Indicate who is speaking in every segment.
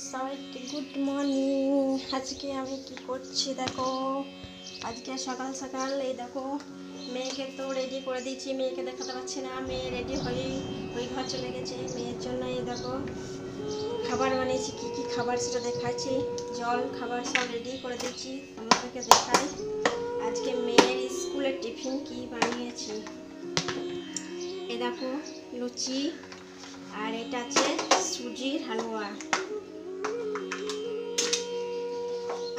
Speaker 1: সবাইকে good morning. আজকে আমি কি করছি দেখো, আজকে সকাল সকাল এই দেখো মেয়েকে তো রেডি করে দিয়েছি। মেয়েকে দেখাতে পারছি না, মেয়ে রেডি হয়ে ওই ঘর চলে গেছে। মেয়ের জন্য এই দেখো খাবার বানিয়েছি, কি কি খাবার সেটা দেখাচ্ছি। জল খাবার সব রেডি করে দিচ্ছি, তোমাদেরকে দেখাই। আজকে মেয়ের স্কুলের টিফিন কি বানিয়েছি এই দেখো, লুচি আর এটা আছে সুজির হালুয়া।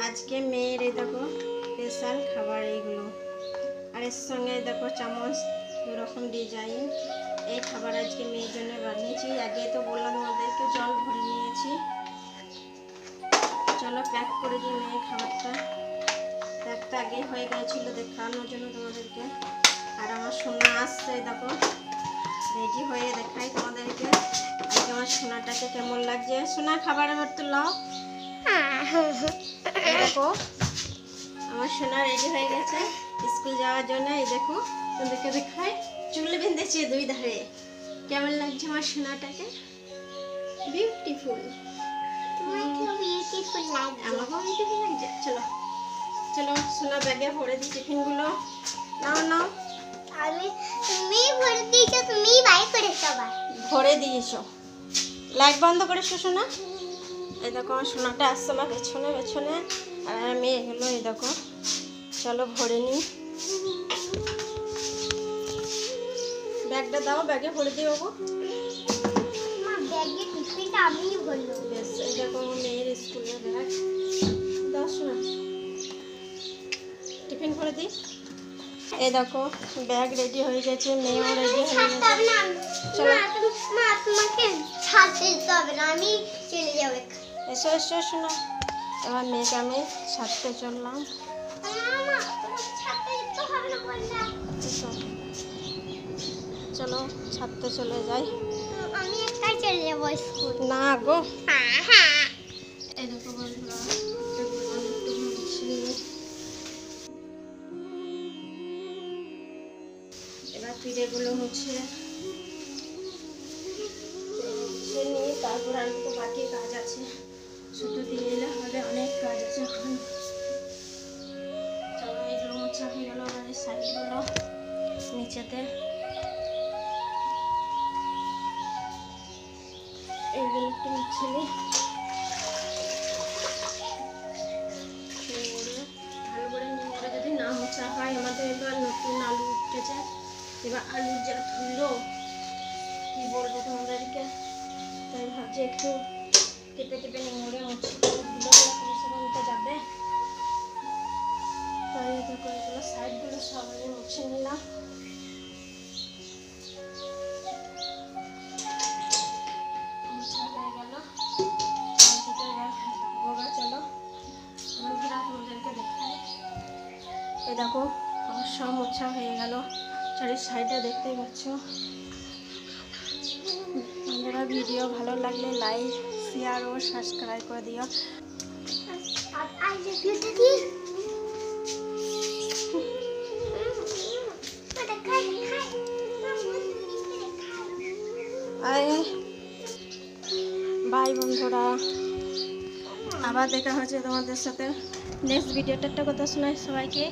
Speaker 1: আজকে মেয়ের এই দেখো স্পেশাল খাবার এইগুলো। আর এর সঙ্গে দেখো চামচ দুরকম ডিজাইন। এই খাবার আজকে মেয়ের জন্য বানিয়েছি। আগে তো বললাম তোমাদেরকে জল ভরে নিয়েছি। চলো প্যাক করে দিই মেয়ের খাবারটা। প্যাকটা আগে হয়ে গিয়েছিল দেখানোর জন্য তোমাদেরকে। আর আমার সোনা আসছে দেখো রেডি হয়ে দেখাই তোমাদেরকে। আজকে আমার সোনাটাকে কেমন লাগছে। সোনা খাবার এবার তো লাও। দেখো আমার সোনা রেডি হয়ে গেছে স্কুল যাওয়ার জন্য। এই দেখো তোমাদেরকে দেখাই, চুল বেঁধেছে দুই ধারে। কেমন লাগছে আমার সোনাটাকে? বিউটিফুল। আমাকেও বিউটিফুল লাগছে। চলো চলো সোনা ব্যাগে ভরে দিই টিফিনগুলো। নাও নাও।
Speaker 2: তুমি ভরে দিয়েছো, তুমি বাই করেছো, আবার
Speaker 1: ভরে দিয়েছো। লাইট বন্ধ করে শোনা। এই দেখো আমার সোনাটা আসছে আমার পেছনে পেছনে। আর আমি এগুলো এই দেখো চলো ভরে নিই। ব্যাগটা দাও, ব্যাগে ভরে দিই বাবু।
Speaker 2: মা ব্যাগে টিফিনটা আমি ভরলো।
Speaker 1: বেশ, এই দেখো আমার মেয়ের স্কুলের ব্যাগ। দাও শোনা, টিফিন ভরে দিই। এই দেখো ব্যাগ রেডি হয়ে গেছে, মেয়েও রেডি হয়ে গেছে। চলো
Speaker 2: মা তোমাকে ছাড়তে দিতে হবে না, আমি চলে যাবো।
Speaker 1: এসো এসো শোনা। এবার মেয়েকে আমি ছাড়তে চললাম। এসো চলো ছাড়তে চলে যাই।
Speaker 2: আমি একাই চলে যাবো স্কুল।
Speaker 1: না গো,
Speaker 2: হ্যাঁ
Speaker 1: এই দেখো বন্ধুরা এবার পিঠেগুলো মুছে নিয়ে তারপর আর তো বাকি কাজ আছে, শুধু দিয়ে এলে হবে, অনেক কাজ আছে এখন। চলো এইগুলো মোছা হয়ে গেল। আমাদের সাইডগুলো নিচেতে এইগুলো একটু মুছে নিই। ভালো করে নিয়ে যদি না মোছা হয়, আমাদের এবার নতুন আলু উঠেছে। এবার আলুর যা ধুলো কি বলবো তোমাদেরকে, তাই ভাবছি একটু টেপে টেপে নিংড়ে মুছি, ধুলোগুলো কমসে কমতে যাবে। তাই দেখো এগুলো সাইডগুলো সব আমি মুছে নিলাম। মুছা হয়ে গেল। চলো বন্ধুরা তোমাদেরকে দেখাই। এই দেখো আমার সব মোছা হয়ে গেল। চারি সাইডে দেখতেই পাচ্ছ। বন্ধুরা ভিডিও ভালো লাগলে লাইক শেয়ার ও সাবস্ক্রাইব করে দিও। বাই বন্ধুরা, আবার দেখা হচ্ছে তোমাদের সাথে নেক্সট ভিডিওটা। একটা কথা শোনাই সবাইকে।